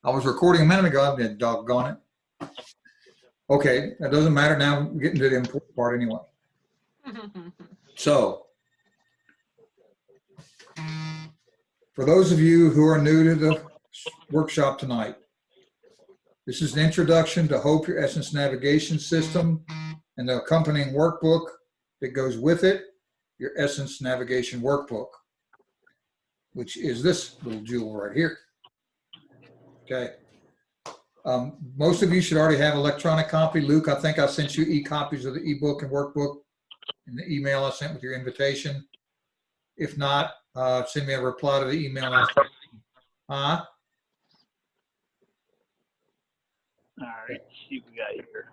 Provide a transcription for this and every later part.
I was recording a minute ago. I've been doggone it. Okay, that doesn't matter now. We're getting to the important part anyway. So, for those of you who are new to the workshop tonight, this is an introduction to Hope Your Essence Navigation System and the accompanying workbook that goes with it, your Essence Navigation Workbook, which is this little jewel right here. Okay. Most of you should already have electronic copy. Luke, I think I sent you e-copies of the ebook and workbook in the email I sent with your invitation. If not, send me a reply to the email. Huh? All right, let's see what we got here.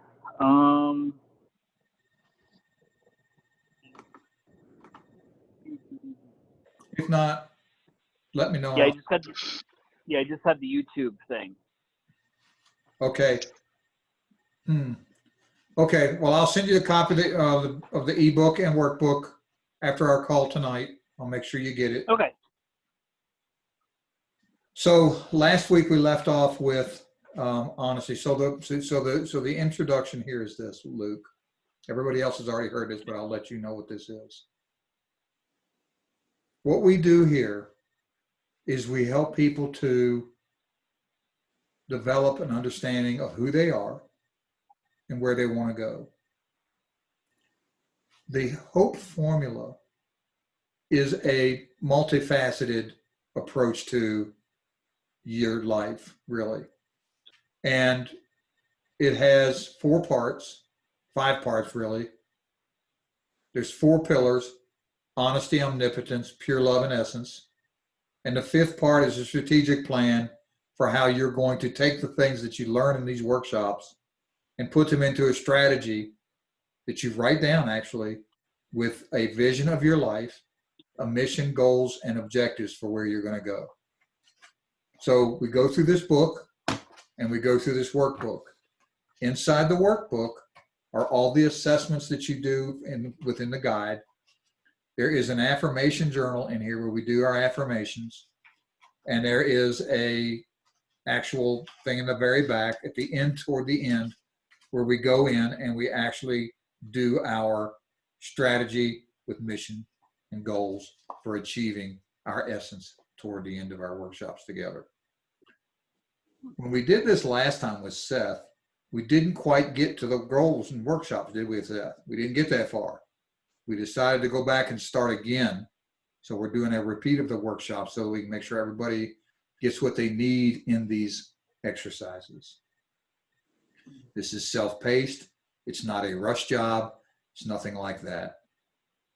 If not, let me know. Yeah, I just had the YouTube thing. Okay. Okay. Well, I'll send you a copy of the ebook and workbook after our call tonight. I'll make sure you get it. Okay. So last week we left off with honesty. So the introduction here is this, Luke. Everybody else has already heard this, but I'll let you know what this is. What we do here is we help people to develop an understanding of who they are and where they want to go. The HOPE formula is a multifaceted approach to your life, really. And it has 4 parts, 5 parts, really. There's 4 pillars: honesty, omnipotence, pure love, and essence. And the 5th part is a strategic plan for how you're going to take the things that you learn in these workshops and put them into a strategy that you write down, actually, with a vision of your life, a mission, goals, and objectives for where you're going to go. So we go through this book and we go through this workbook. Inside the workbook are all the assessments that you do within the guide. There is an affirmation journal in here where we do our affirmations. And there is a actual thing in the very back at the end, toward the end, where we go in and we actually do our strategy with mission and goals for achieving our essence toward the end of our workshops together. When we did this last time with Seth, we didn't quite get to the goals and workshops, did we, Seth? We didn't get that far. We decided to go back and start again. So we're doing a repeat of the workshop so we can make sure everybody gets what they need in these exercises. This is self-paced. It's not a rush job. It's nothing like that.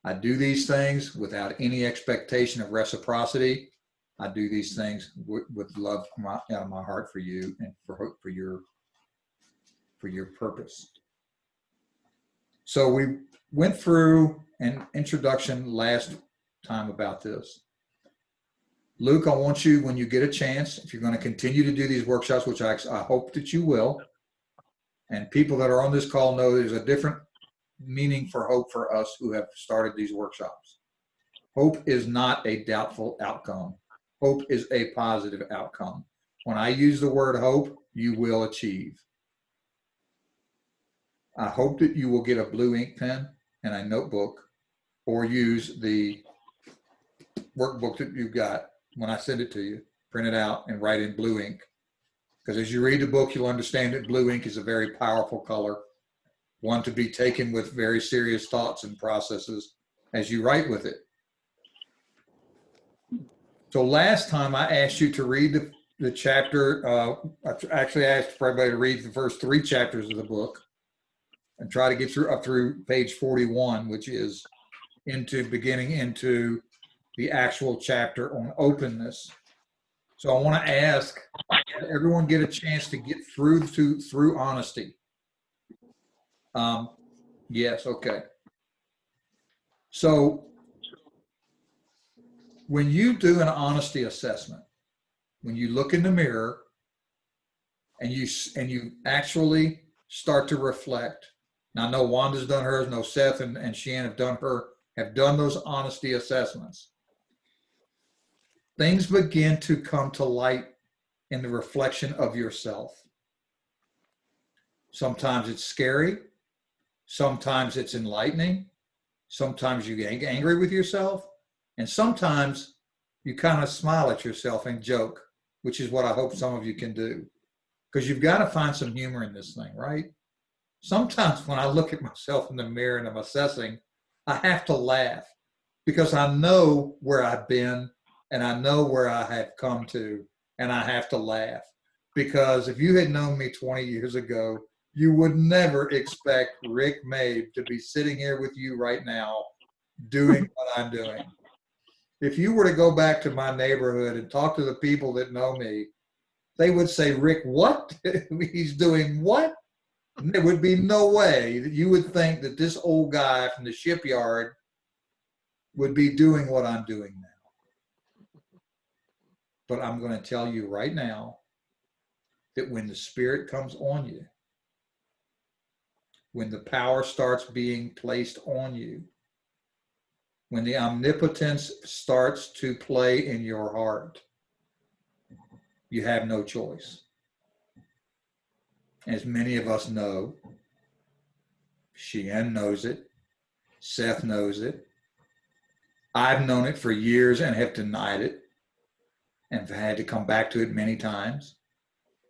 I do these things without any expectation of reciprocity. I do these things with love out of my heart for you and for your purpose. So we went through an introduction last time about this. Luke, I want you, when you get a chance, if you're going to continue to do these workshops, which I hope that you will, and people that are on this call know there's a different meaning for hope for us who have started these workshops. Hope is not a doubtful outcome. Hope is a positive outcome. When I use the word hope, you will achieve. I hope that you will get a blue ink pen and a notebook, or use the workbook that you've got when I send it to you, print it out and write in blue ink. Because as you read the book, you'll understand that blue ink is a very powerful color, one to be taken with very serious thoughts and processes as you write with it. So last time I asked you to read the chapter, I actually asked for everybody to read the first 3 chapters of the book and try to get up through page 41, which is beginning into the actual chapter on openness. So I want to ask, did everyone get a chance to get through honesty? Yes, okay. So when you do an honesty assessment, when you look in the mirror and you actually start to reflect. Now I know Wanda's done hers, no Seth and Shan have done those honesty assessments. Things begin to come to light in the reflection of yourself. Sometimes it's scary. Sometimes it's enlightening. Sometimes you get angry with yourself. And sometimes you kind of smile at yourself and joke, which is what I hope some of you can do. Because you've got to find some humor in this thing, right? Sometimes when I look at myself in the mirror and I'm assessing, I have to laugh because I know where I've been and I know where I have come to, and I have to laugh. Because if you had known me 20 years ago, you would never expect Rick Mabe to be sitting here with you right now doing what I'm doing. If you were to go back to my neighborhood and talk to the people that know me, they would say, Rick, what? He's doing what? And there would be no way that you would think that this old guy from the shipyard would be doing what I'm doing now. But I'm going to tell you right now that when the Spirit comes on you, when the power starts being placed on you, when the omnipotence starts to play in your heart, you have no choice. As many of us know, Sheehan knows it, Seth knows it. I've known it for years and have denied it and have had to come back to it many times.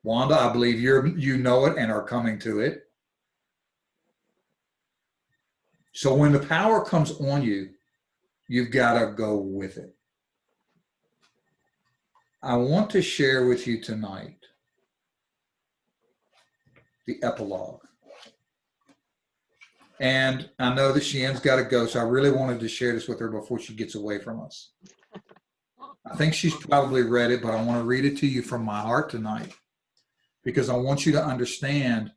Wanda, I believe you know it and are coming to it. So when the power comes on you, you've got to go with it. I want to share with you tonight the epilogue. And I know that Sheehan's got to go, so I really wanted to share this with her before she gets away from us. I think she's probably read it, but I want to read it to you from my heart tonight because I want you to understand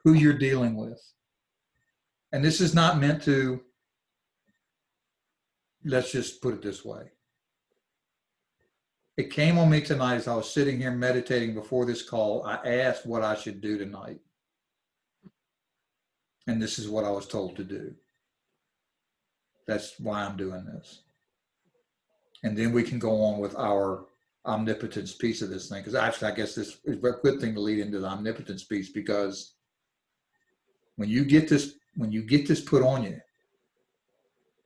who you're dealing with. And this is not meant to, let's just put it this way. It came on me tonight as I was sitting here meditating before this call. I asked what I should do tonight. And this is what I was told to do. That's why I'm doing this. And then we can go on with our omnipotence piece of this thing. Because actually, I guess this is a good thing to lead into the omnipotence piece, because when you get this put on you,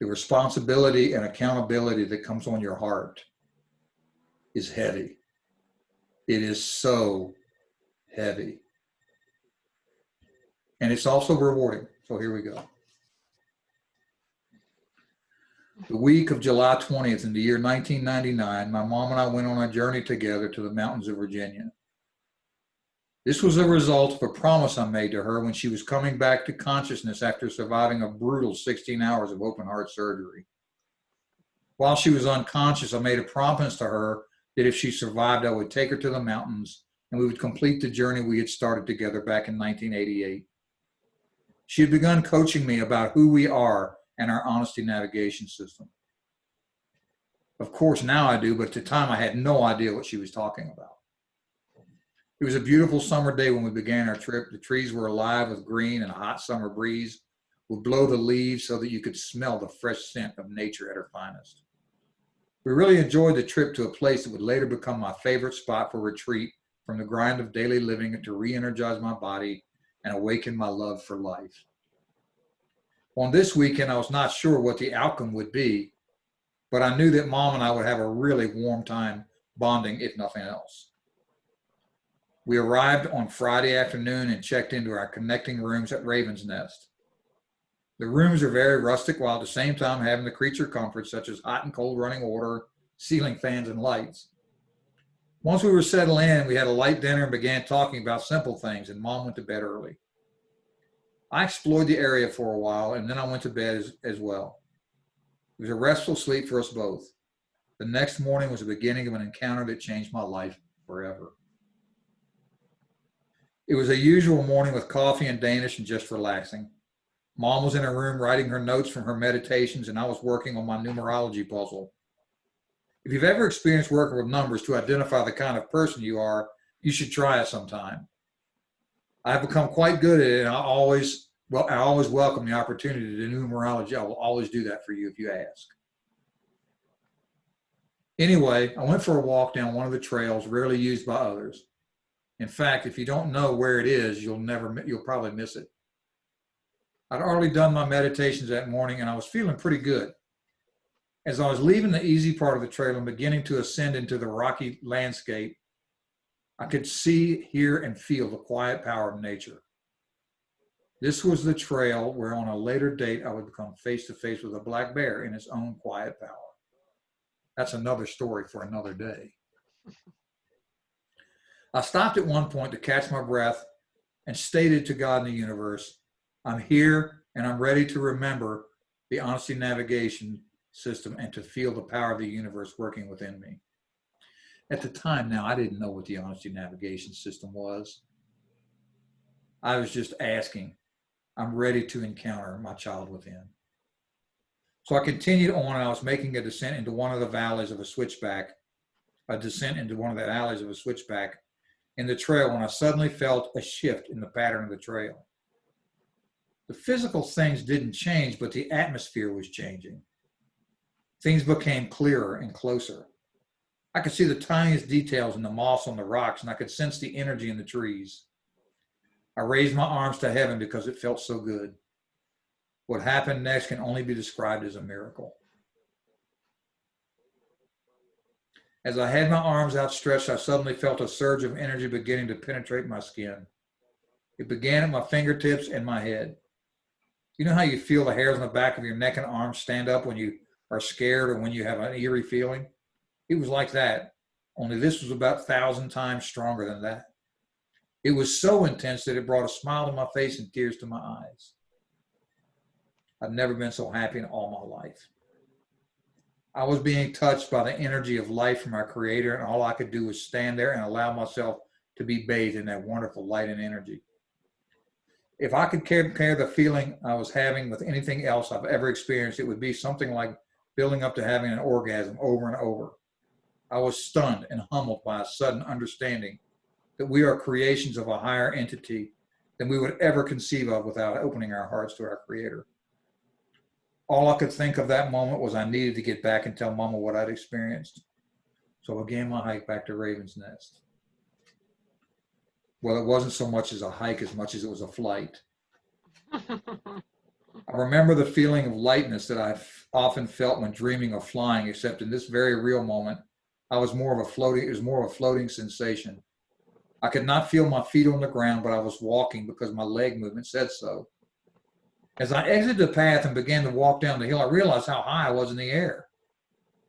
the responsibility and accountability that comes on your heart is heavy. It is so heavy. And it's also rewarding. So here we go. The week of July 20th in the year 1999, my mom and I went on a journey together to the mountains of Virginia. This was a result of a promise I made to her when she was coming back to consciousness after surviving a brutal 16 hours of open heart surgery. While she was unconscious, I made a promise to her that if she survived, I would take her to the mountains and we would complete the journey we had started together back in 1988. She had begun coaching me about who we are and our honesty navigation system. Of course, now I do, but at the time I had no idea what she was talking about. It was a beautiful summer day when we began our trip. The trees were alive with green and a hot summer breeze would blow the leaves so that you could smell the fresh scent of nature at her finest. We really enjoyed the trip to a place that would later become my favorite spot for retreat from the grind of daily living and to re-energize my body and awaken my love for life. On this weekend, I was not sure what the outcome would be, but I knew that Mom and I would have a really warm time bonding, if nothing else. We arrived on Friday afternoon and checked into our connecting rooms at Raven's Nest. The rooms are very rustic while at the same time having the creature comforts such as hot and cold running water, ceiling fans, and lights. Once we were settled in, we had a light dinner and began talking about simple things, and Mom went to bed early. I explored the area for a while, and then I went to bed as well. It was a restful sleep for us both. The next morning was the beginning of an encounter that changed my life forever. It was a usual morning with coffee and Danish and just relaxing. Mom was in her room writing her notes from her meditations, and I was working on my numerology puzzle. If you've ever experienced working with numbers to identify the kind of person you are, you should try it sometime. I've become quite good at it, and I always welcome the opportunity to do numerology. I will always do that for you if you ask. Anyway, I went for a walk down one of the trails rarely used by others. In fact, if you don't know where it is, you'll probably miss it. I'd already done my meditations that morning and I was feeling pretty good. As I was leaving the easy part of the trail and beginning to ascend into the rocky landscape, I could see, hear, and feel the quiet power of nature. This was the trail where on a later date I would become face to face with a black bear in its own quiet power. That's another story for another day. I stopped at one point to catch my breath and stated to God in the universe, I'm here and I'm ready to remember the Honesty Navigation System and to feel the power of the universe working within me. At the time now, I didn't know what the Honesty Navigation System was. I was just asking, I'm ready to encounter my child within. So I continued on and I was making a descent into one of the valleys of a switchback, in the trail when I suddenly felt a shift in the pattern of the trail. The physical things didn't change, but the atmosphere was changing. Things became clearer and closer. I could see the tiniest details in the moss on the rocks, and I could sense the energy in the trees. I raised my arms to heaven because it felt so good. What happened next can only be described as a miracle. As I had my arms outstretched, I suddenly felt a surge of energy beginning to penetrate my skin. It began at my fingertips and my head. You know how you feel the hairs on the back of your neck and arms stand up when you are scared or when you have an eerie feeling? It was like that, only this was about 1,000 times stronger than that. It was so intense that it brought a smile to my face and tears to my eyes. I've never been so happy in all my life. I was being touched by the energy of life from our Creator, and all I could do was stand there and allow myself to be bathed in that wonderful light and energy. If I could compare the feeling I was having with anything else I've ever experienced, it would be something like building up to having an orgasm over and over. I was stunned and humbled by a sudden understanding that we are creations of a higher entity than we would ever conceive of without opening our hearts to our Creator. All I could think of that moment was I needed to get back and tell Mama what I'd experienced. So I began my hike back to Raven's Nest. Well, it wasn't so much as a hike as much as it was a flight. I remember the feeling of lightness that I've often felt when dreaming of flying, except in this very real moment, it was more of a floating sensation. I could not feel my feet on the ground, but I was walking because my leg movement said so. As I exited the path and began to walk down the hill, I realized how high I was in the air.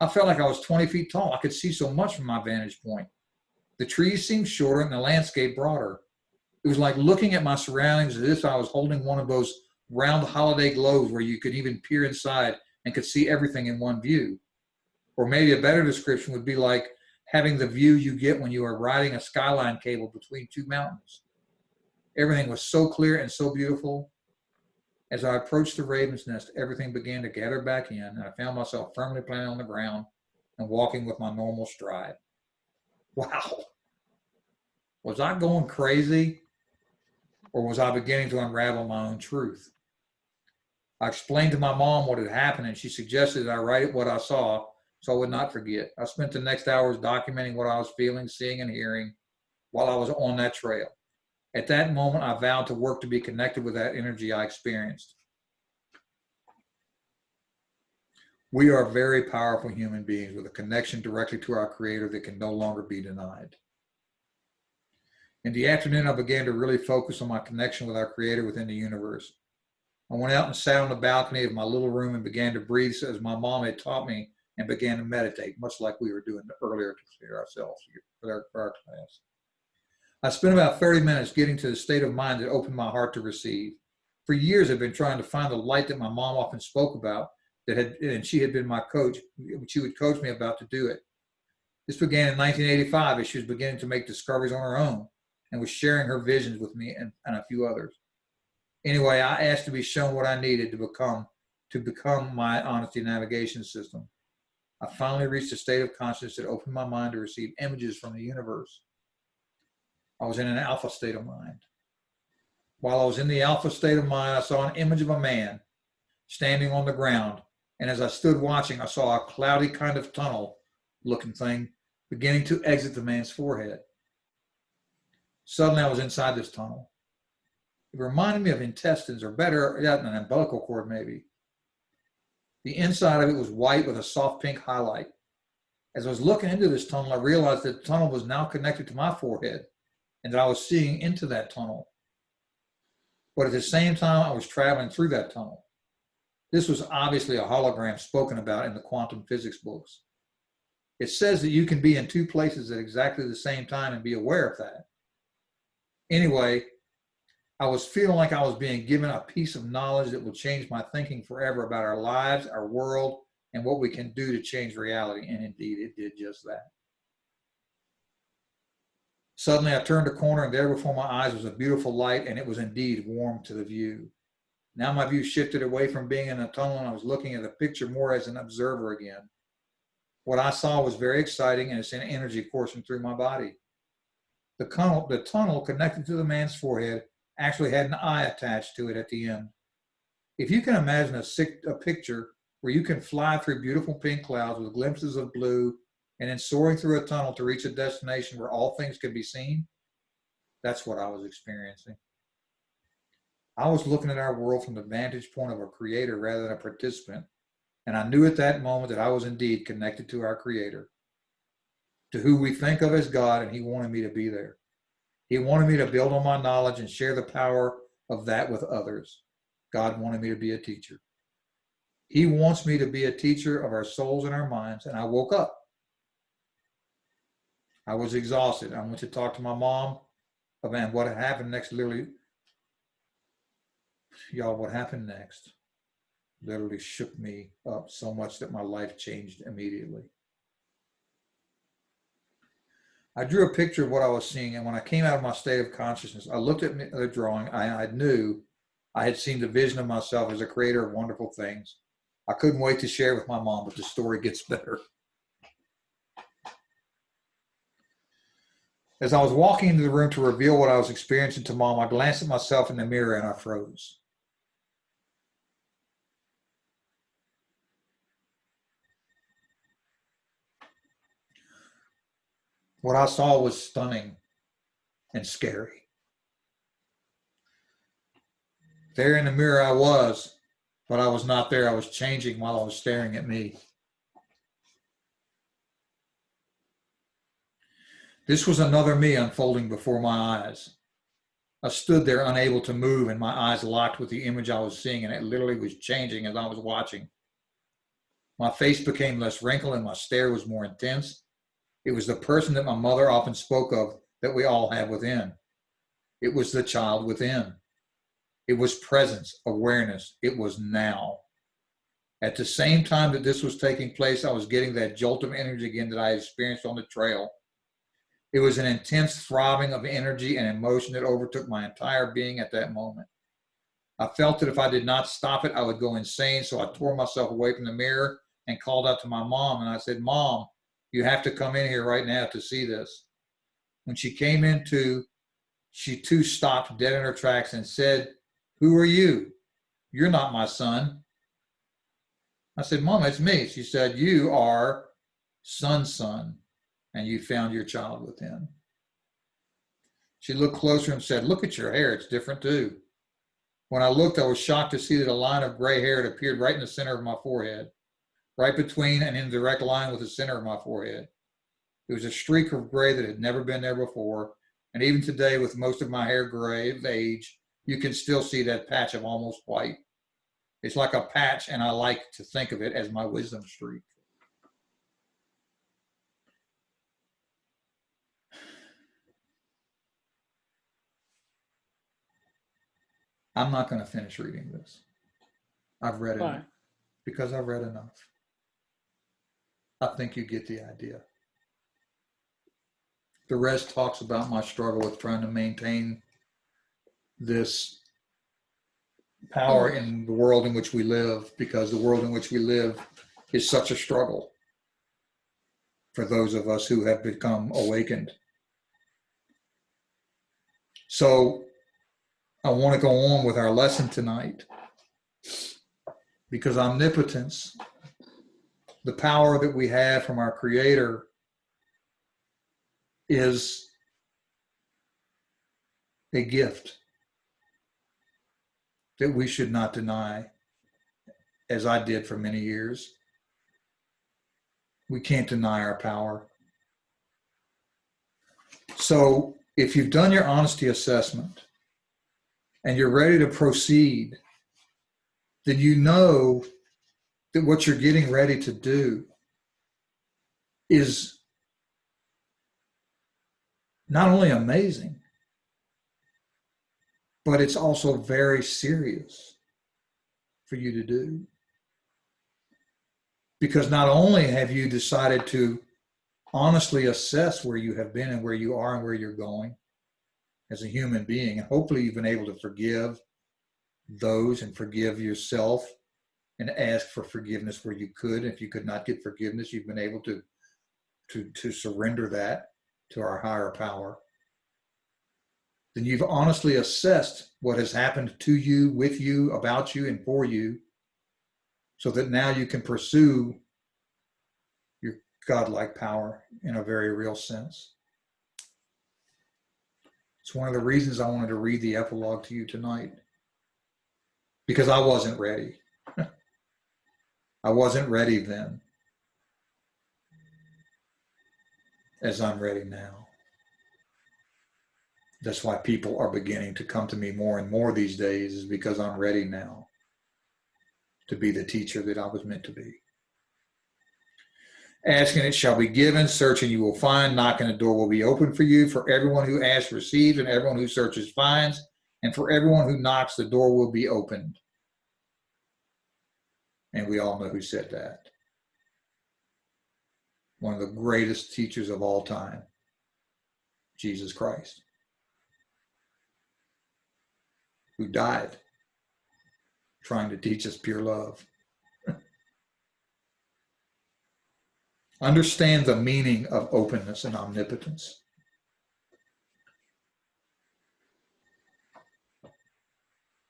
I felt like I was 20 feet tall. I could see so much from my vantage point. The trees seemed shorter and the landscape broader. It was like looking at my surroundings as if I was holding one of those round holiday globes where you could even peer inside and could see everything in one view. Or maybe a better description would be like having the view you get when you are riding a skyline cable between two mountains. Everything was so clear and so beautiful. As I approached the Raven's Nest, everything began to gather back in, and I found myself firmly planted on the ground and walking with my normal stride. Wow. Was I going crazy, or was I beginning to unravel my own truth? I explained to my mom what had happened, and she suggested that I write what I saw so I would not forget. I spent the next hours documenting what I was feeling, seeing, and hearing while I was on that trail. At that moment, I vowed to work to be connected with that energy I experienced. We are very powerful human beings with a connection directly to our Creator that can no longer be denied. In the afternoon, I began to really focus on my connection with our Creator within the universe. I went out and sat on the balcony of my little room and began to breathe as my mom had taught me and began to meditate, much like we were doing earlier to clear ourselves for our class. I spent about 30 minutes getting to the state of mind that opened my heart to receive. For years, I've been trying to find the light that my mom often spoke about, and she had been my coach. She would coach me about to do it. This began in 1985 as she was beginning to make discoveries on her own and was sharing her visions with me and a few others. Anyway, I asked to be shown what I needed to become my Honesty Navigation System. I finally reached a state of consciousness that opened my mind to receive images from the universe. I was in an alpha state of mind. While I was in the alpha state of mind, I saw an image of a man standing on the ground. And as I stood watching, I saw a cloudy kind of tunnel looking thing beginning to exit the man's forehead. Suddenly, I was inside this tunnel. It reminded me of intestines, or better, yeah, an umbilical cord maybe. The inside of it was white with a soft pink highlight. As I was looking into this tunnel, I realized that the tunnel was now connected to my forehead and that I was seeing into that tunnel. But at the same time, I was traveling through that tunnel. This was obviously a hologram spoken about in the quantum physics books. It says that you can be in two places at exactly the same time and be aware of that. Anyway, I was feeling like I was being given a piece of knowledge that would change my thinking forever about our lives, our world, and what we can do to change reality. And indeed, it did just that. Suddenly, I turned a corner, and there before my eyes was a beautiful light, and it was indeed warm to the view. Now my view shifted away from being in a tunnel, and I was looking at the picture more as an observer again. What I saw was very exciting, and it's an energy coursing through my body. The tunnel connected to the man's forehead actually had an eye attached to it at the end. If you can imagine a picture where you can fly through beautiful pink clouds with glimpses of blue and then soaring through a tunnel to reach a destination where all things can be seen, that's what I was experiencing. I was looking at our world from the vantage point of a creator rather than a participant, and I knew at that moment that I was indeed connected to our creator, to who we think of as God, and he wanted me to be there. He wanted me to build on my knowledge and share the power of that with others. God wanted me to be a teacher. He wants me to be a teacher of our souls and our minds, and I woke up. I was exhausted. I went to talk to my mom about what had happened next. Literally, y'all, what happened next literally shook me up so much that my life changed immediately. I drew a picture of what I was seeing, and when I came out of my state of consciousness, I looked at the drawing. I knew I had seen the vision of myself as a creator of wonderful things. I couldn't wait to share with my mom, but the story gets better. As I was walking into the room to reveal what I was experiencing to Mom, I glanced at myself in the mirror and I froze. What I saw was stunning and scary. There in the mirror I was, but I was not there. I was changing while I was staring at me. This was another me unfolding before my eyes. I stood there unable to move, and my eyes locked with the image I was seeing, and it literally was changing as I was watching. My face became less wrinkled and my stare was more intense. It was the person that my mother often spoke of that we all have within. It was the child within. It was presence, awareness. It was now. At the same time that this was taking place, I was getting that jolt of energy again that I experienced on the trail. It was an intense throbbing of energy and emotion that overtook my entire being at that moment. I felt that if I did not stop it, I would go insane. So I tore myself away from the mirror and called out to my mom. And I said, Mom, you have to come in here right now to see this. When she came into, she too stopped dead in her tracks and said, who are you? You're not my son. I said, Mom, it's me. She said, you are Son's son, and you found your child within. She looked closer and said, look at your hair. It's different too. When I looked, I was shocked to see that a line of gray hair had appeared right in the center of my forehead, right between and in direct line with the center of my forehead. It was a streak of gray that had never been there before. And even today, with most of my hair gray of age, you can still see that patch of almost white. It's like a patch, and I like to think of it as my wisdom streak. I'm not going to finish reading this. I've read it because I've read enough. I think you get the idea. The rest talks about my struggle with trying to maintain this power in the world in which we live, because the world in which we live is such a struggle for those of us who have become awakened. So I want to go on with our lesson tonight, because omnipotence, the power that we have from our Creator is a gift that we should not deny, as I did for many years. We can't deny our power. So if you've done your honesty assessment and you're ready to proceed, then you know that what you're getting ready to do is not only amazing, but it's also very serious for you to do. Because not only have you decided to honestly assess where you have been and where you are and where you're going as a human being, and hopefully you've been able to forgive those and forgive yourself and ask for forgiveness where you could. If you could not get forgiveness, you've been able to surrender that to our higher power. Then you've honestly assessed what has happened to you, with you, about you, and for you, so that now you can pursue your godlike power in a very real sense. It's one of the reasons I wanted to read the epilogue to you tonight, because I wasn't ready. I wasn't ready then, as I'm ready now. That's why people are beginning to come to me more and more these days, is because I'm ready now to be the teacher that I was meant to be. Asking, it shall be given. Searching, you will find. Knocking, the door will be open for you. For everyone who asks receives, and everyone who searches finds. And for everyone who knocks, the door will be opened. And we all know who said that. One of the greatest teachers of all time, Jesus Christ, who died trying to teach us pure love. Understand the meaning of openness and omnipotence.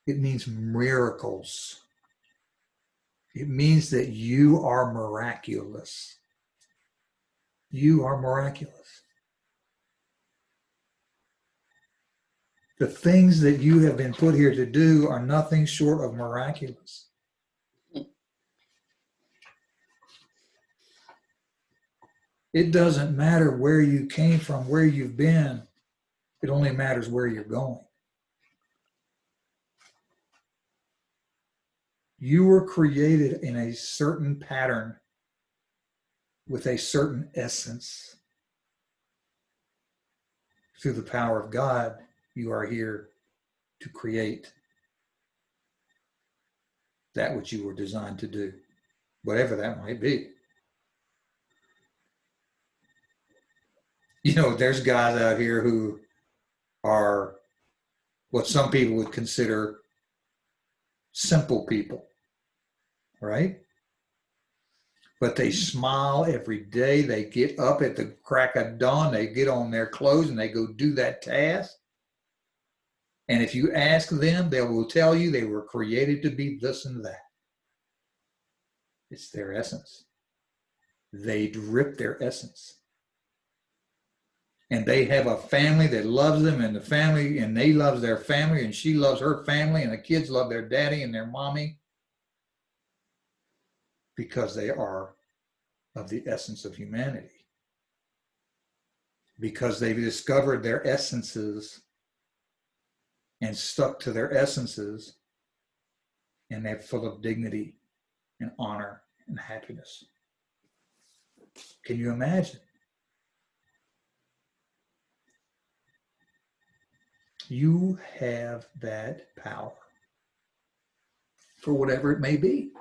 It means miracles. It means that you are miraculous. You are miraculous. The things that you have been put here to do are nothing short of miraculous. It doesn't matter where you came from, where you've been. It only matters where you're going. You were created in a certain pattern with a certain essence. Through the power of God, you are here to create that which you were designed to do, whatever that might be. You know, there's guys out here who are what some people would consider simple people, right? But they smile every day. They get up at the crack of dawn. They get on their clothes and they go do that task. And if you ask them, they will tell you they were created to be this and that. It's their essence. They drip their essence. And they have a family that loves them, and the family, and they love their family, and she loves her family, and the kids love their daddy and their mommy, because they are of the essence of humanity. Because they've discovered their essences and stuck to their essences, and they're full of dignity and honor and happiness. Can you imagine? You have that power for whatever it may be.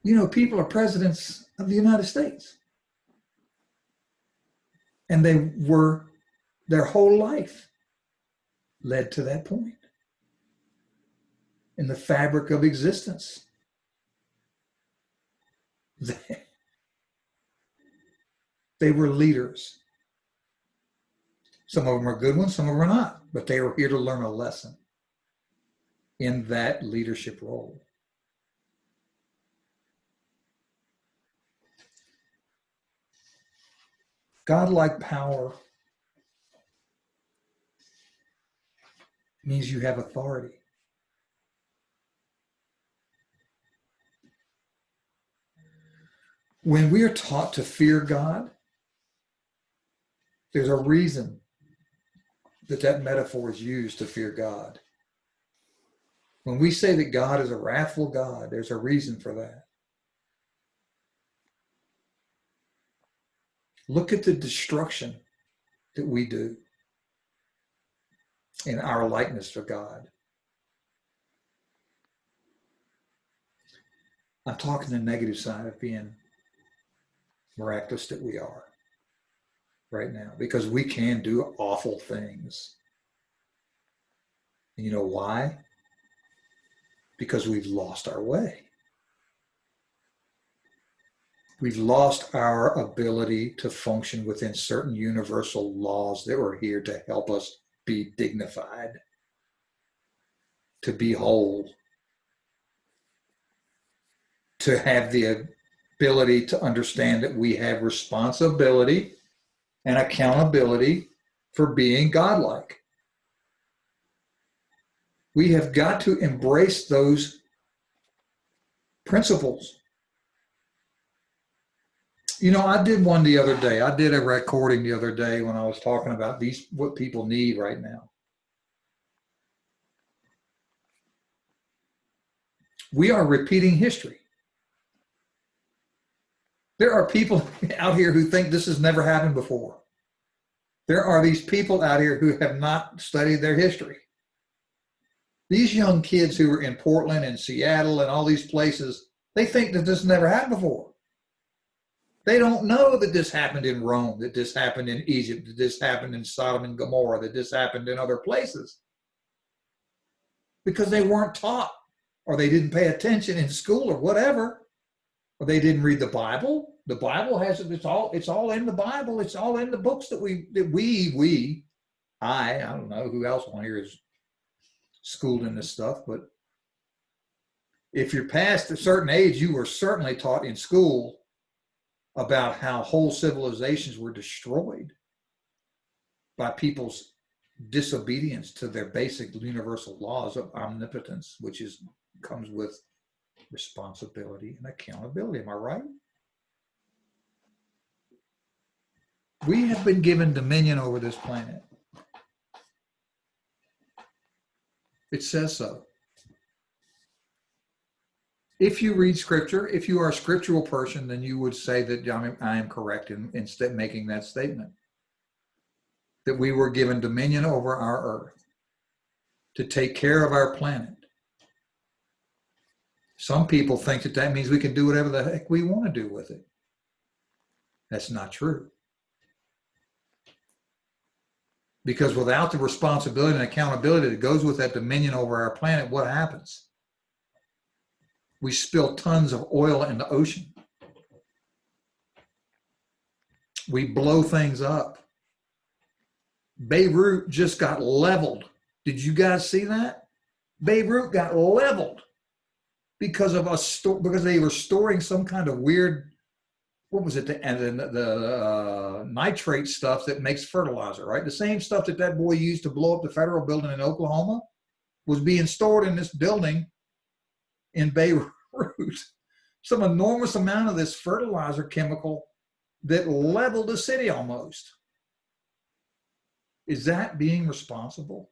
You know, people are presidents of the United States. And they were, their whole life led to that point in the fabric of existence. They were leaders. Some of them are good ones, some of them are not, but they were here to learn a lesson in that leadership role. Godlike power means you have authority. When we are taught to fear God, there's a reason that metaphor is used to fear God. When we say that God is a wrathful God, there's a reason for that. Look at the destruction that we do in our likeness for God. I'm talking the negative side of being miraculous that we are right now, because we can do awful things. And you know why? Because we've lost our way. We've lost our ability to function within certain universal laws that were here to help us be dignified, to be whole, to have the ability to understand that we have responsibility and accountability for being godlike. We have got to embrace those principles. You know, I did one the other day. I did a recording the other day when I was talking about what people need right now. We are repeating history. There are people out here who think this has never happened before. There are these people out here who have not studied their history. These young kids who are in Portland and Seattle and all these places, they think that this never happened before. They don't know that this happened in Rome, that this happened in Egypt, that this happened in Sodom and Gomorrah, that this happened in other places. Because they weren't taught, or they didn't pay attention in school or whatever, or they didn't read the Bible. The Bible has it. It's all in the Bible. It's all in the books that I don't know who else on here is schooled in this stuff, but if you're past a certain age, you were certainly taught in school about how whole civilizations were destroyed by people's disobedience to their basic universal laws of omnipotence, which comes with responsibility and accountability. Am I right? We have been given dominion over this planet. It says so. If you read scripture, if you are a scriptural person, then you would say that I am correct in making that statement. That we were given dominion over our earth to take care of our planet. Some people think that means we can do whatever the heck we want to do with it. That's not true. Because without the responsibility and accountability that goes with that dominion over our planet, what happens? We spill tons of oil in the ocean. We blow things up. Beirut just got leveled. Did you guys see that? Beirut got leveled because they were storing some kind of weird, what was it? The nitrate stuff that makes fertilizer, right? The same stuff that boy used to blow up the federal building in Oklahoma was being stored in this building in Beirut. Some enormous amount of this fertilizer chemical that leveled the city almost. Is that being responsible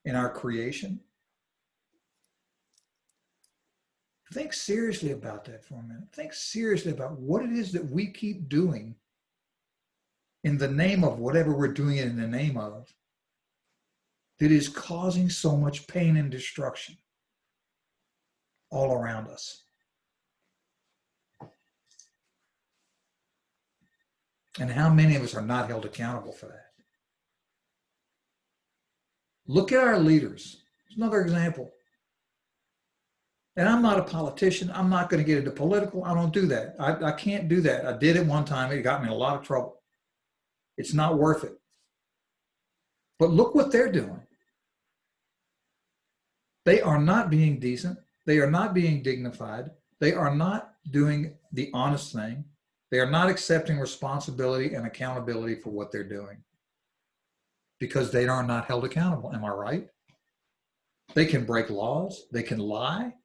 in our creation? Think seriously about that for a minute. Think seriously about what it is that we keep doing in the name of whatever we're doing it in the name of that is causing so much pain and destruction all around us. And how many of us are not held accountable for that? Look at our leaders. It's another example. And I'm not a politician. I'm not going to get into political. I don't do that. I can't do that. I did it one time. It got me in a lot of trouble. It's not worth it. But look what they're doing. They are not being decent. They are not being dignified. They are not doing the honest thing. They are not accepting responsibility and accountability for what they're doing because they are not held accountable. Am I right? They can break laws. They can lie.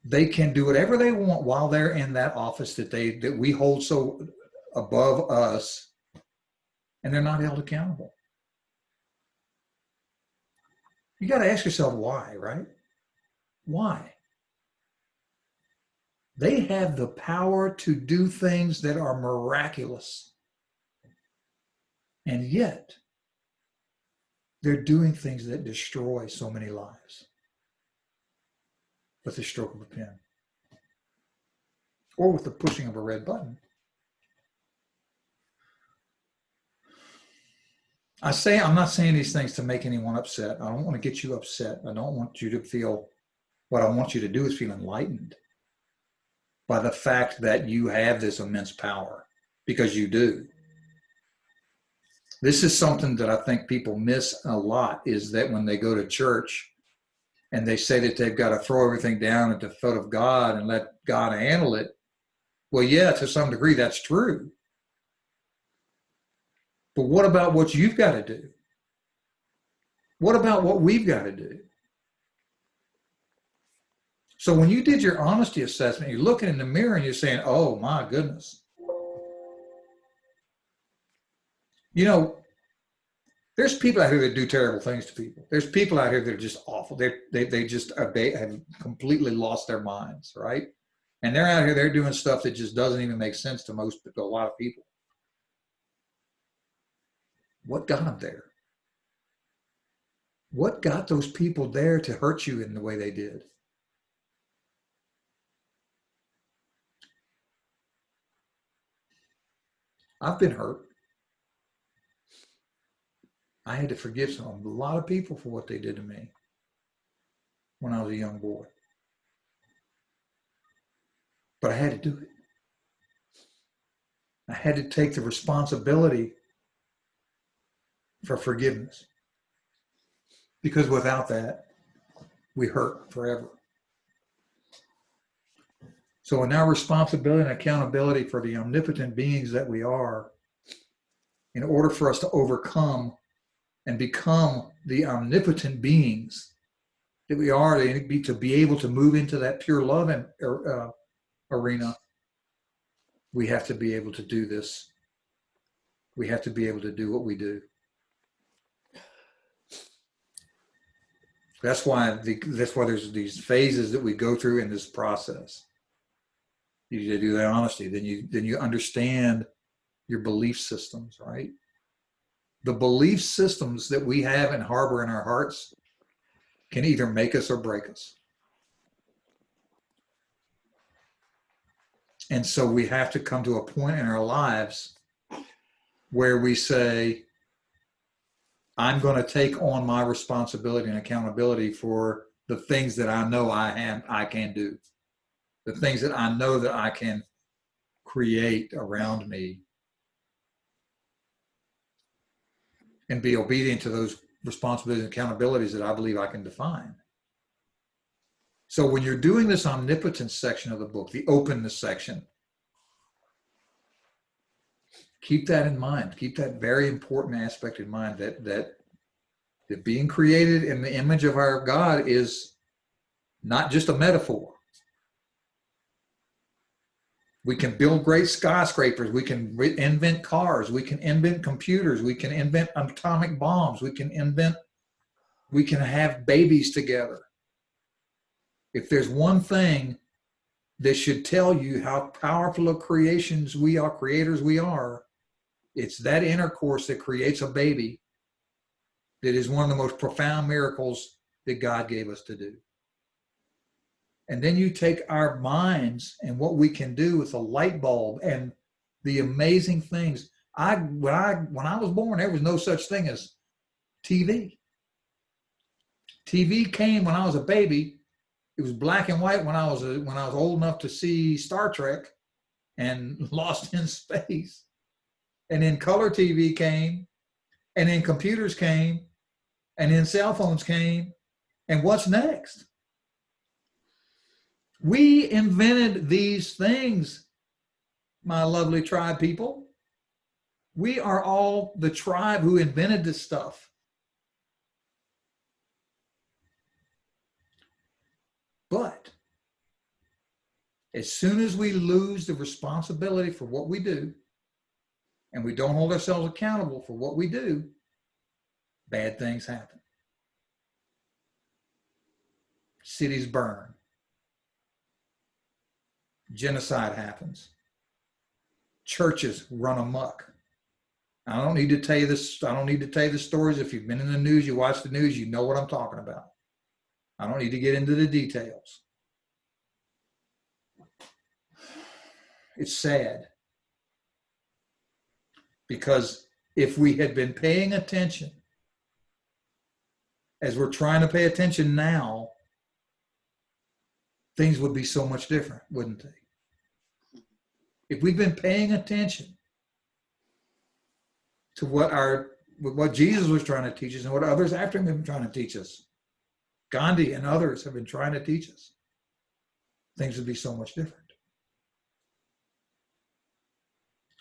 They can do whatever they want while they're in that office that we hold so above us, and they're not held accountable. You got to ask yourself why, right? Why? They have the power to do things that are miraculous. And yet, they're doing things that destroy so many lives with the stroke of a pen or with the pushing of a red button. I'm not saying these things to make anyone upset. I don't want to get you upset. I don't want you to feel, what I want you to do is feel enlightened by the fact that you have this immense power, because you do. This is something that I think people miss a lot, is that when they go to church and they say that they've got to throw everything down at the foot of God and let God handle it. Well, yeah, to some degree, that's true. But what about what you've got to do? What about what we've got to do? So when you did your honesty assessment, you're looking in the mirror and you're saying, oh my goodness. You know, there's people out here that do terrible things to people. There's people out here that are just awful. They have completely lost their minds, right? And they're out here, they're doing stuff that just doesn't even make sense to a lot of people. What got them there? What got those people there to hurt you in the way they did? I've been hurt. I had to forgive a lot of people for what they did to me when I was a young boy. But I had to do it. I had to take the responsibility for forgiveness. Because without that, we hurt forever. So in our responsibility and accountability for the omnipotent beings that we are, in order for us to overcome and become the omnipotent beings that we are, to be able to move into that pure love arena, we have to be able to do this. We have to be able to do what we do. That's why there's these phases that we go through in this process. You do that honesty, then you understand your belief systems, right? The belief systems that we have and harbor in our hearts can either make us or break us. And so we have to come to a point in our lives where we say, I'm going to take on my responsibility and accountability for the things that I know I can do, the things that I know that I can create around me, and be obedient to those responsibilities and accountabilities that I believe I can define. So when you're doing this omnipotence section of the book, the openness section, keep that in mind. Keep that very important aspect in mind, that being created in the image of our God is not just a metaphor. We can build great skyscrapers. We can invent cars. We can invent computers. We can invent atomic bombs. We can have babies together. If there's one thing that should tell you how powerful of creators we are, it's that intercourse that creates a baby that is one of the most profound miracles that God gave us to do. And then you take our minds and what we can do with a light bulb and the amazing things. When I was born, there was no such thing as TV. TV came when I was a baby. It was black and white when I was old enough to see Star Trek and Lost in Space. And then color TV came, and then computers came, and then cell phones came. And what's next? We invented these things my lovely tribe people. We are all the tribe who invented this stuff. But as soon as we lose the responsibility for what we do, and we don't hold ourselves accountable for what we do, bad things happen. Cities burn. Genocide happens. Churches run amok. I don't need to tell you this. I don't need to tell you the stories. If you've been in the news, you watch the news, you know what I'm talking about. I don't need to get into the details. It's sad. Because if we had been paying attention, as we're trying to pay attention now, things would be so much different, wouldn't they? If we'd been paying attention to what Jesus was trying to teach us and what others after him have been trying to teach us, Gandhi and others have been trying to teach us, things would be so much different.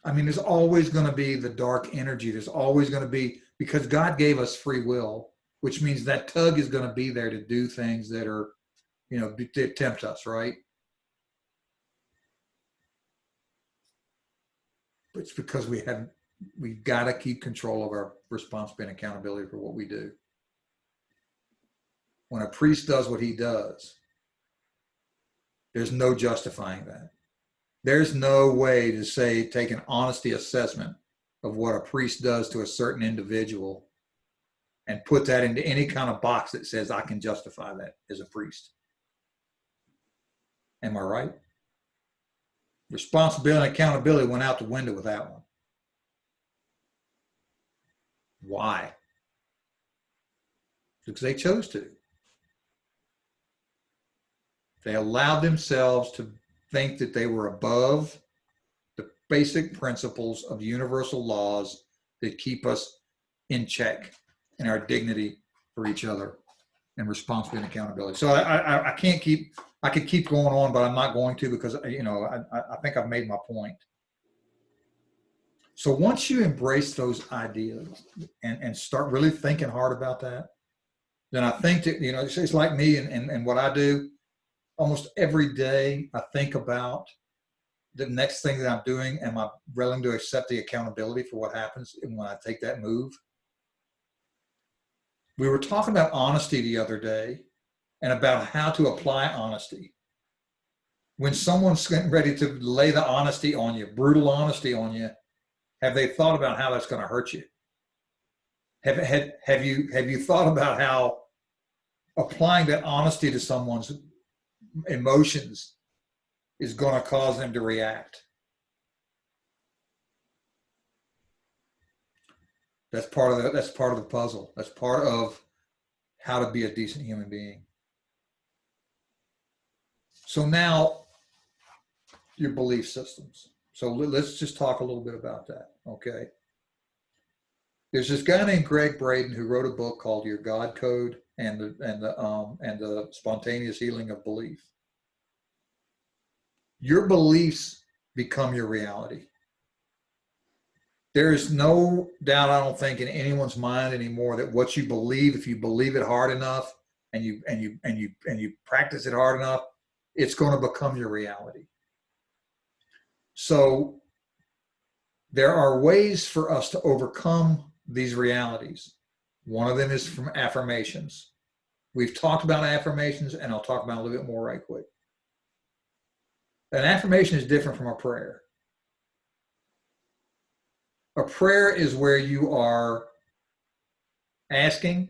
I mean, there's always going to be the dark energy. There's always going to be, because God gave us free will, which means that tug is going to be there to do things that are, that tempt us, right? But it's because we've got to keep control of our responsibility and accountability for what we do. When a priest does what he does, there's no justifying that. There's no way to say, take an honesty assessment of what a priest does to a certain individual and put that into any kind of box that says, I can justify that as a priest. Am I right? Responsibility and accountability went out the window with that one. Why? Because they chose to. They allowed themselves to think that they were above the basic principles of universal laws that keep us in check and our dignity for each other and responsibility and accountability. So I could keep going on, but I'm not going to, because I think I've made my point. So once you embrace those ideas and start really thinking hard about that, then I think that, it's like me and what I do. Almost every day I think about the next thing that I'm doing. Am I willing to accept the accountability for what happens when I take that move? We were talking about honesty the other day and about how to apply honesty. When someone's getting ready to lay the honesty on you, brutal honesty on you, have they thought about how that's going to hurt you? Have you thought about how applying that honesty to someone's emotions is going to cause them to react? That's part of the puzzle. That's part of how to be a decent human being. So now, your belief systems. So let's just talk a little bit about that, okay? There's this guy named Greg Braden who wrote a book called Your God Code and the Spontaneous Healing of Belief. Your beliefs become your reality. There is no doubt, I don't think, in anyone's mind anymore that what you believe, if you believe it hard enough and you practice it hard enough, it's going to become your reality. So there are ways for us to overcome these realities. One of them is from affirmations. We've talked about affirmations, and I'll talk about it a little bit more right quick. An affirmation is different from a prayer. A prayer is where you are asking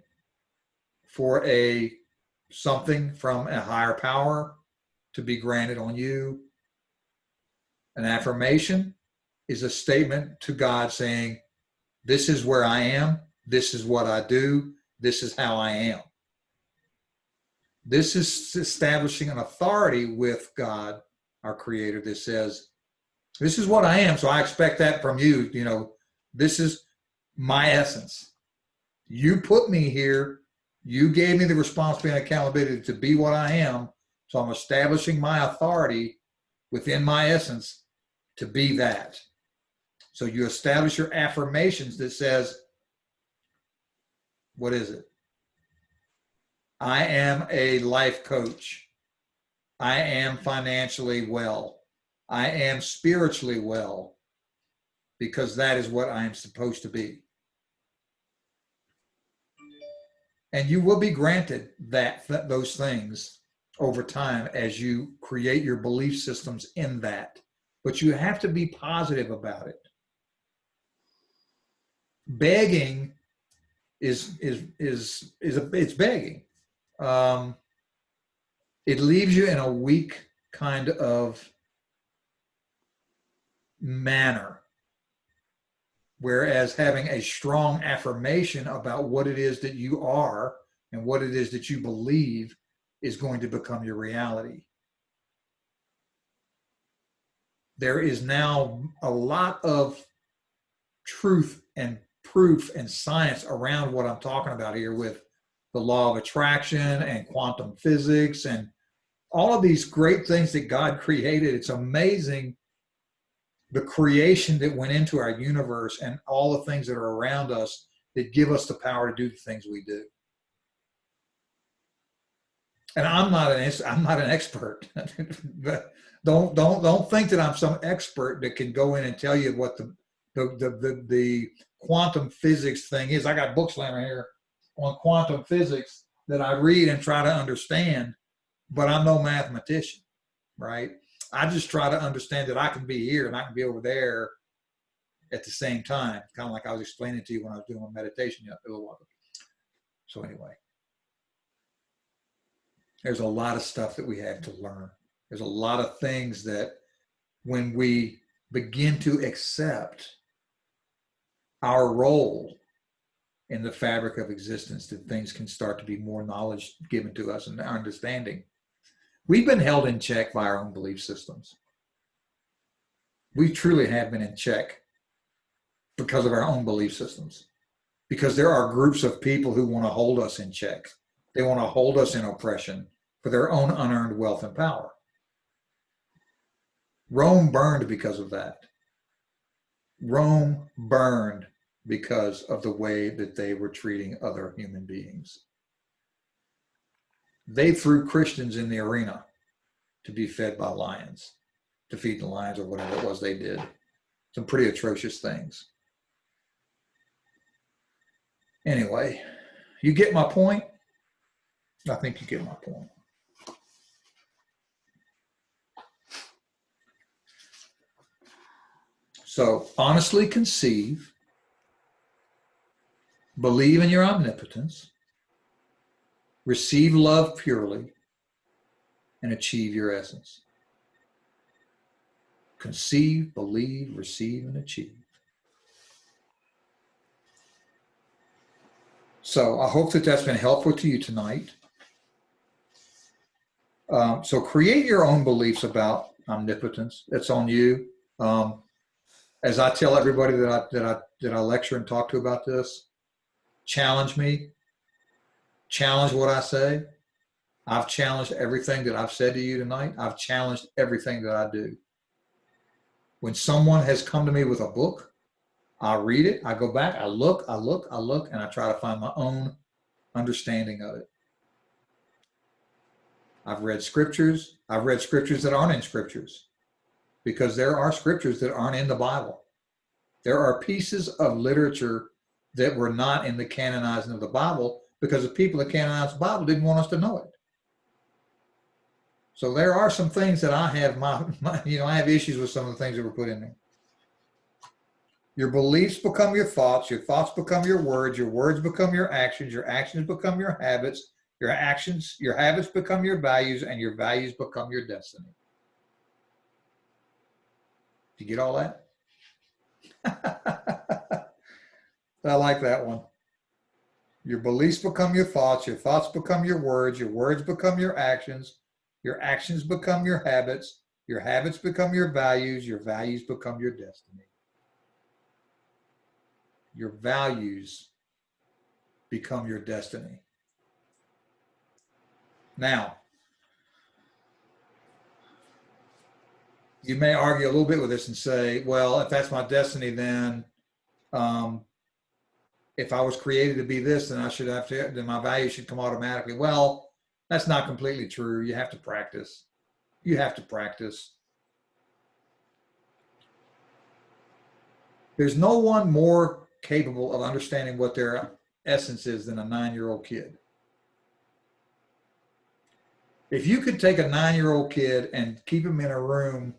for something from a higher power to be granted on you. An affirmation is a statement to God saying, this is where I am, this is what I do, this is how I am. This is establishing an authority with God, our Creator, that says, this is what I am, so I expect that from you. This is my essence. You put me here. You gave me the responsibility and accountability to be what I am, so I'm establishing my authority within my essence to be that. So you establish your affirmations that says, what is it? I am a life coach. I am financially well. I am spiritually well, because that is what I am supposed to be. And you will be granted those things over time as you create your belief systems in that. But you have to be positive about it. Begging it's begging. It leaves you in a weak kind of manner. Whereas having a strong affirmation about what it is that you are and what it is that you believe is going to become your reality. There is now a lot of truth and proof and science around what I'm talking about here with the law of attraction and quantum physics and all of these great things that God created. It's amazing the creation that went into our universe and all the things that are around us that give us the power to do the things we do. And I'm not an expert. don't think that I'm some expert that can go in and tell you what the quantum physics thing is. I got books laying right here on quantum physics that I read and try to understand, but I'm no mathematician, right? I just try to understand that I can be here and I can be over there at the same time, kind of like I was explaining to you when I was doing my meditation a little while ago. So anyway, there's a lot of stuff that we have to learn. There's a lot of things that when we begin to accept our role in the fabric of existence, that things can start to be more knowledge given to us and our understanding. We've been held in check by our own belief systems. We truly have been in check because of our own belief systems. Because there are groups of people who want to hold us in check. They want to hold us in oppression for their own unearned wealth and power. Rome burned because of that. Rome burned because of the way that they were treating other human beings. They threw Christians in the arena to be fed by lions, to feed the lions or whatever it was they did. Some pretty atrocious things. Anyway, you get my point? I think you get my point. So honestly conceive, believe in your omnipotence, receive love purely, and achieve your essence. Conceive, believe, receive, and achieve. So I hope that that's been helpful to you tonight. So create your own beliefs about omnipotence. It's on you. As I tell everybody that I lecture and talk to about this, challenge me, challenge what I say. I've challenged everything that I've said to you tonight. I've challenged everything that I do. When someone has come to me with a book, I read it, I go back, I look, and I try to find my own understanding of it. I've read scriptures that aren't in scriptures, because there are scriptures that aren't in the Bible. There are pieces of literature that were not in the canonizing of the Bible because the people that canonized the Bible didn't want us to know it. So there are some things that I have I have issues with some of the things that were put in there. Your beliefs become your thoughts become your words become your actions become your habits, your habits become your values, and your values become your destiny. Did you get all that? I like that one. Your beliefs become your thoughts become your words become your actions become your habits become your values become your destiny. Your values become your destiny. Now, You may argue a little bit with this and say, well, if that's my destiny, then if I was created to be this, then then my value should come automatically. Well, that's not completely true. You have to practice. You have to practice. There's no one more capable of understanding what their essence is than a 9-year-old kid. If you could take a 9-year-old kid and keep him in a room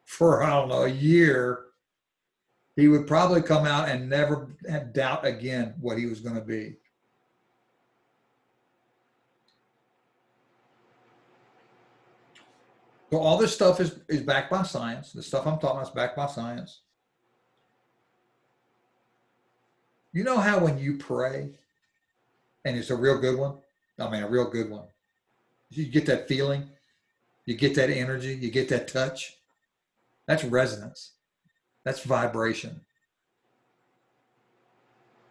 for, I don't know, a year, he would probably come out and never have doubt again what he was going to be. So all this stuff is backed by science. The stuff I'm talking about is backed by science. You know how when you pray, and it's a real good one, I mean a real good one, you get that feeling, you get that energy, you get that touch. That's resonance. That's vibration.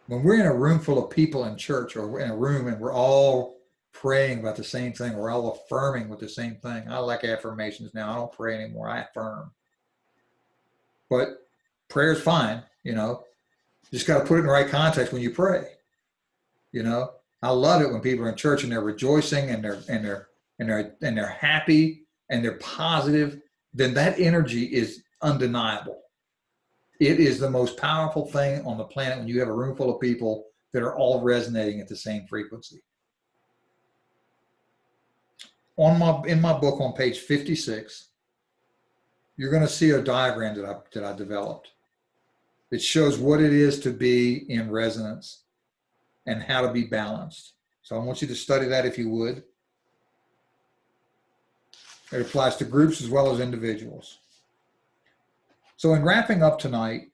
When we're in a room full of people in church, or we're in a room and we're all praying about the same thing, we're all affirming with the same thing. I like affirmations now. I don't pray anymore. I affirm. But prayer's fine, you know. Just got to put it in the right context when you pray. You know, I love it when people are in church and they're rejoicing and they're happy and they're positive. Then that energy is undeniable. It is the most powerful thing on the planet when you have a room full of people that are all resonating at the same frequency. In my book on page 56, you're going to see a diagram that I developed. It shows what it is to be in resonance and how to be balanced. So I want you to study that if you would. It applies to groups as well as individuals. So in wrapping up tonight,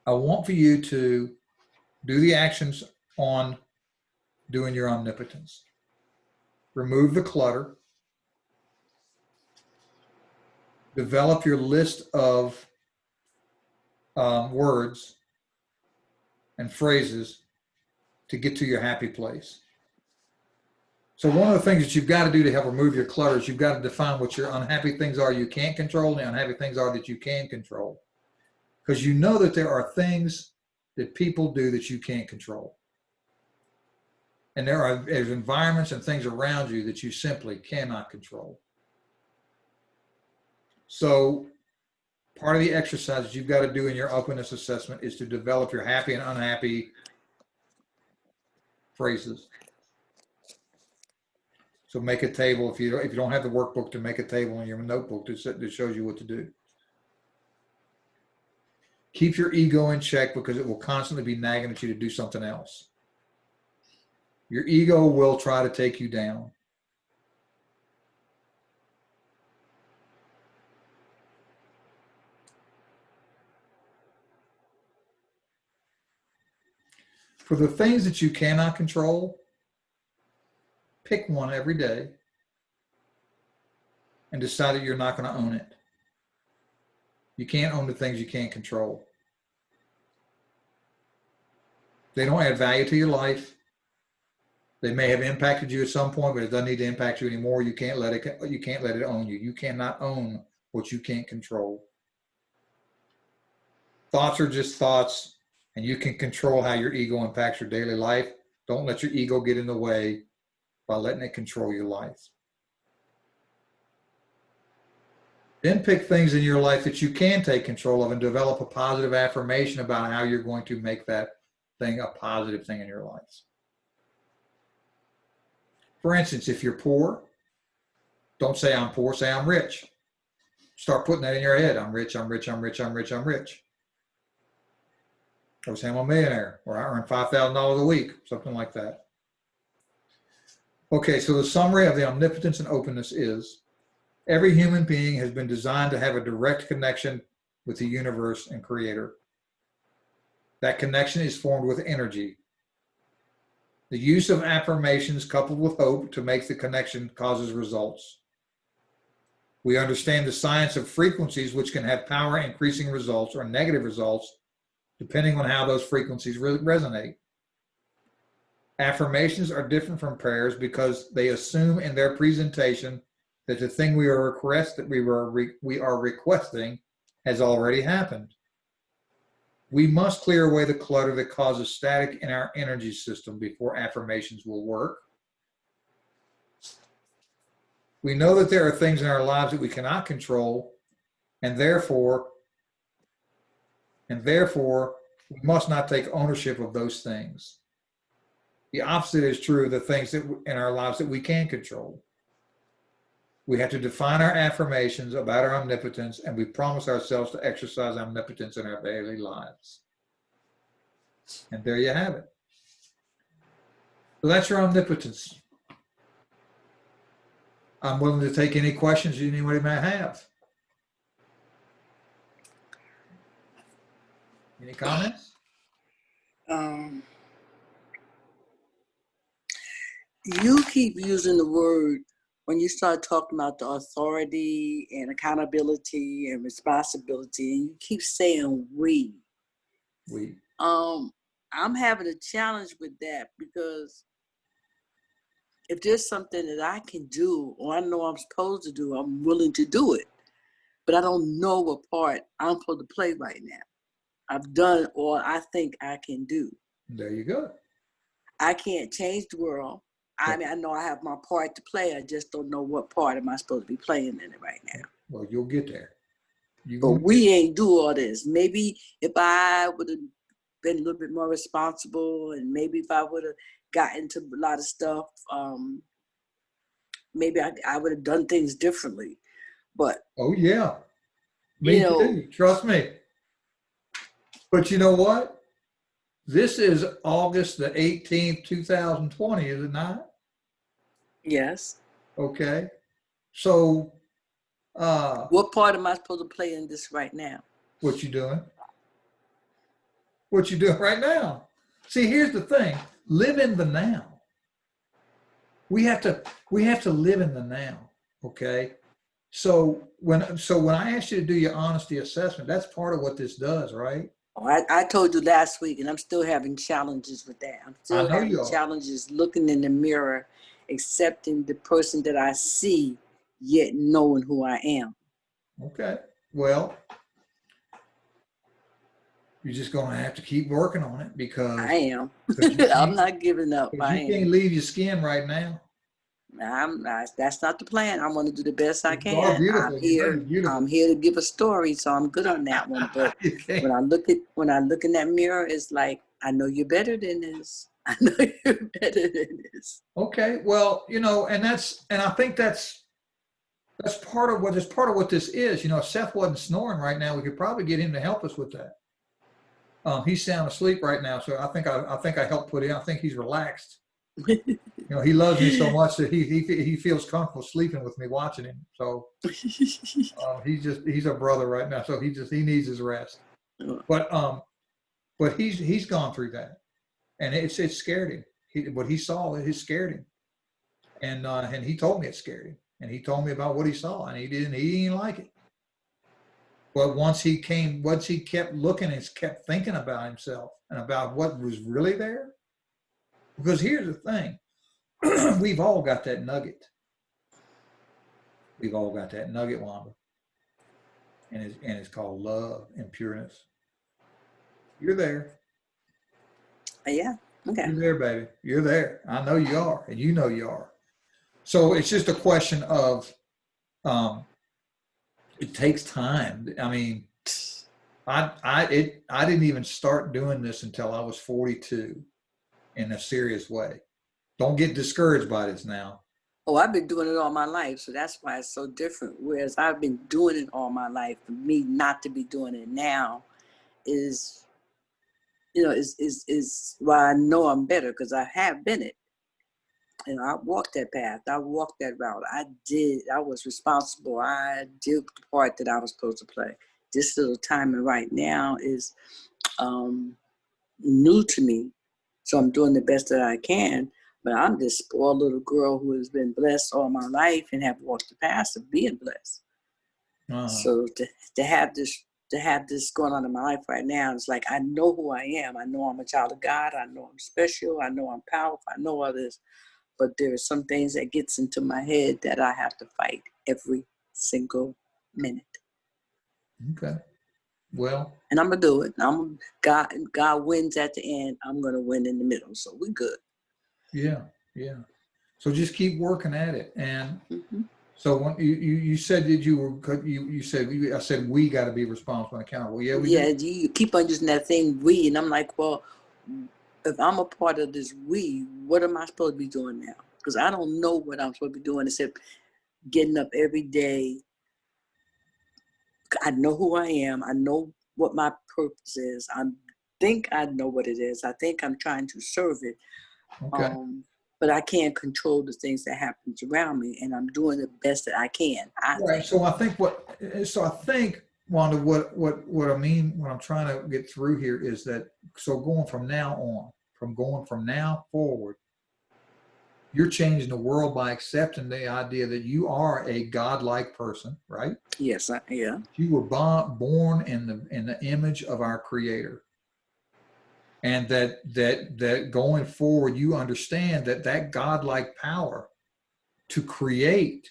I want for you to do the actions on doing your omnipotence. Remove the clutter. Develop your list of words and phrases to get to your happy place. So one of the things that you've got to do to help remove your clutter is you've got to define what your unhappy things are you can't control and the unhappy things are that you can control. Because you know that there are things that people do that you can't control. And there's environments and things around you that you simply cannot control. So part of the exercises you've got to do in your openness assessment is to develop your happy and unhappy phrases. So make a table. If you don't have the workbook, to make a table in your notebook that shows you what to do. Keep your ego in check because it will constantly be nagging at you to do something else. Your ego will try to take you down. For the things that you cannot control, pick one every day and decide that you're not going to own it. You can't own the things you can't control. They don't add value to your life. They may have impacted you at some point, but it doesn't need to impact you anymore. You can't let it own you. You cannot own what you can't control. Thoughts are just thoughts, and you can control how your ego impacts your daily life. Don't let your ego get in the way by letting it control your life. Then pick things in your life that you can take control of and develop a positive affirmation about how you're going to make that thing a positive thing in your life. For instance, if you're poor, don't say I'm poor, say I'm rich. Start putting that in your head. I'm rich, I'm rich, I'm rich, I'm rich, I'm rich. Or say I'm a millionaire, or I earn $5,000 a week, something like that. Okay, so the summary of the omnipotence and openness is every human being has been designed to have a direct connection with the universe and creator. That connection is formed with energy. The use of affirmations coupled with hope to make the connection causes results. We understand the science of frequencies, which can have power increasing results or negative results, depending on how those frequencies resonate. Affirmations are different from prayers because they assume in their presentation that the thing we are requesting has already happened. We must clear away the clutter that causes static in our energy system before affirmations will work. We know that there are things in our lives that we cannot control, and therefore, we must not take ownership of those things. The opposite is true of the things that in our lives that we can control. We have to define our affirmations about our omnipotence, and we promise ourselves to exercise omnipotence in our daily lives. And there you have it. So that's your omnipotence. I'm willing to take any questions anybody may have. Any comments? You keep using the word when you start talking about the authority and accountability and responsibility, and you keep saying we. I'm having a challenge with that because if there's something that I can do or I know I'm supposed to do, I'm willing to do it. But I don't know what part I'm supposed to play right now. I've done all I think I can do. There you go. I can't change the world. I mean, I know I have my part to play. I just don't know what part am I supposed to be playing in it right now. Well, you'll get there. But we ain't do all this. Maybe if I would have been a little bit more responsible, and maybe if I would have gotten to a lot of stuff, maybe I would have done things differently. But oh yeah, me too. Trust me. But you know what? This is August the 18th, 2020, is it not? Yes. Okay. So, what part am I supposed to play in this right now? What you doing? What you doing right now? See, here's the thing. Live in the now. We have to live in the now. Okay. So when I asked you to do your honesty assessment, that's part of what this does, right? Oh, I told you last week, and I'm still having challenges with that. I'm still having challenges looking in the mirror, accepting the person that I see, yet knowing who I am. Okay. Well, you're just going to have to keep working on it because I am. I'm not giving up. You can't leave your skin right now. That's not the plan. I'm going to do the best I can. I'm here to give a story, so I'm good on that one. But when I look in that mirror, it's like, I know you're better than this. I know you're better than this. Okay, well, and I think that's part of what this is. If Seth wasn't snoring right now, we could probably get him to help us with that. He's sound asleep right now, so I think I helped put in. I think he's relaxed. He loves me so much that he feels comfortable sleeping with me watching him. So he's a brother right now. So he needs his rest. But he's gone through that, and it scared him. What he saw, it scared him, and he told me it scared him, and he told me about what he saw, and he didn't like it. But once he kept looking and kept thinking about himself and about what was really there. Because here's the thing, we've all got that nugget. We've all got that nugget, Wanda. And it's called love and pureness. You're there. Yeah. Okay. You're there, baby. You're there. I know you are, and you know you are. So it's just a question of, it takes time. I mean, I didn't even start doing this until I was 42. In a serious way. Don't get discouraged by this now. Oh, I've been doing it all my life, so that's why it's so different. Whereas I've been doing it all my life, for me not to be doing it now is why I know I'm better, because I have been it. I walked that path. I walked that route. I was responsible. I did the part that I was supposed to play. This little timing right now is new to me. So I'm doing the best that I can, but I'm this spoiled little girl who has been blessed all my life and have walked the path of being blessed. Uh-huh. So to have this going on in my life right now, it's like, I know who I am. I know I'm a child of God. I know I'm special. I know I'm powerful. I know all this, but there are some things that gets into my head that I have to fight. every single minute. Okay. Well, And I'm gonna do it. God wins at the end. I'm gonna win in the middle. So we good. yeah, yeah. So just keep working at it. And Hmm. so when you said that you said I said we got to be responsible and accountable. Yeah, we Yeah, do. you keep on using that thing we, and I'm like, well, if I'm a part of this we, what am I supposed to be doing now? Because I don't know what I'm supposed to be doing except getting up every day. I know who I am. I know what my purpose is. I think I know what it is. I think I'm trying to serve it. Okay. But I can't control the things that happens around me, and I'm doing the best that I can. I Right. think. So I think, Wanda, what I mean, what I'm trying to get through here is that, so going from now forward, you're changing the world by accepting the idea that you are a godlike person, right? Yes. Yeah. You were born in the image of our Creator, and that going forward, you understand that godlike power to create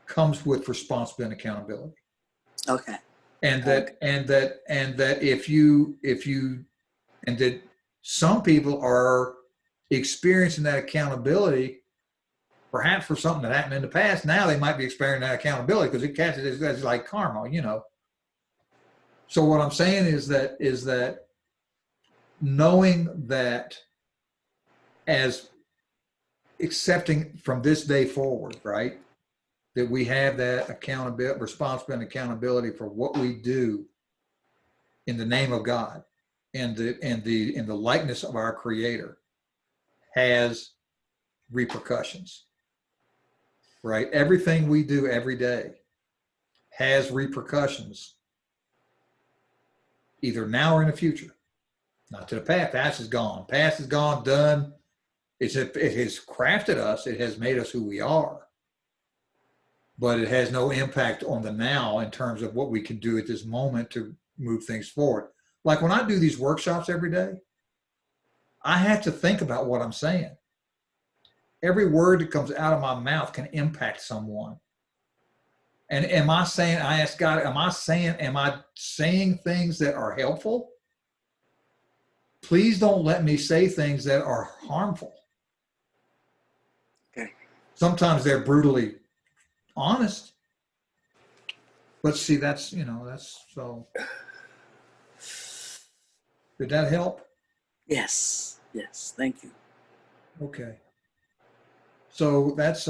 comes with responsibility and accountability. Okay. And Okay. that if you and that some people are experiencing that accountability perhaps for something that happened in the past. Now they might be experiencing that accountability because it catches it as like karma, you know. So what I'm saying is that knowing that, as accepting from this day forward, right, that we have that accountability, responsibility, and accountability for what we do in the name of God and in the likeness of our Creator, has repercussions, right? Everything we do every day has repercussions, either now or in the future. Not to the past. Past is gone. Past is gone, done. It has crafted us. It has made us who we are. But it has no impact on the now in terms of what we can do at this moment to move things forward. Like when I do these workshops every day, I have to think about what I'm saying. Every word that comes out of my mouth can impact someone. And I ask God, am I saying things that are helpful? Please don't let me say things that are harmful. Okay. Sometimes they're brutally honest. But see, that's so. Did that help? Yes. Yes. Thank you. Okay. So that's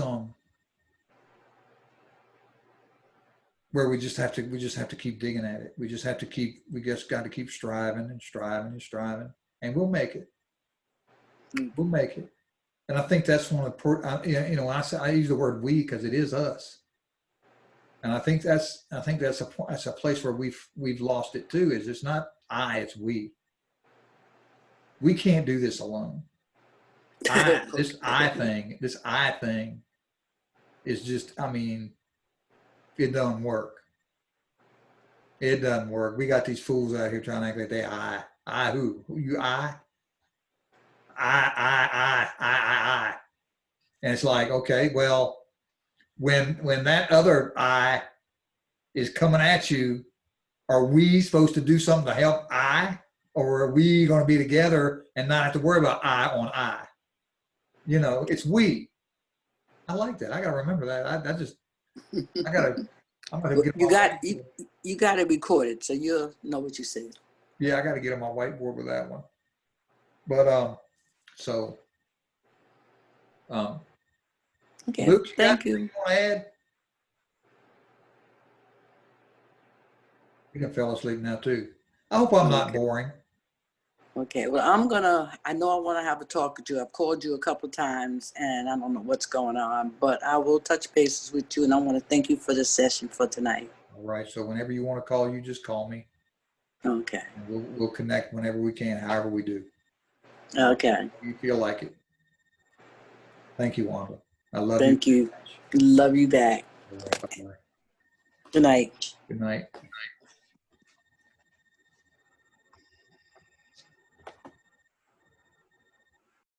where we just have to keep digging at it. We just got to keep striving and striving and striving, and we'll make it. We'll make it. And I think that's one of the I use the word we because it is us. And I think that's a place where we've lost it too. Is it's not I, it's we. We can't do this alone. This I thing is just, I mean, it doesn't work. It doesn't work. We got these fools out here trying to act like they I who you I. And it's like, okay, well, when that other I is coming at you, are we supposed to do something to help I, or are we going to be together and not have to worry about I on I? You know, it's we. I like that. I got to remember that. I'm going to get You my got whiteboard. you got it recorded, so you'll know what you said. Yeah, I got to get on my whiteboard with that one. But so Okay. Luke, you got Thank anything you. you want to add? You can fell asleep now too. I hope I'm not Okay. boring. Okay. Well, I know I want to have a talk with you. I've called you a couple times and I don't know what's going on, but I will touch bases with you, and I want to thank you for the session for tonight. All right. So whenever you want to call, you just call me. Okay. And we'll connect whenever we can, however we do. Okay. You feel like it. Thank you, Wanda. I love you. Thank you. Love you back. All right, bye-bye. Good night. Good night.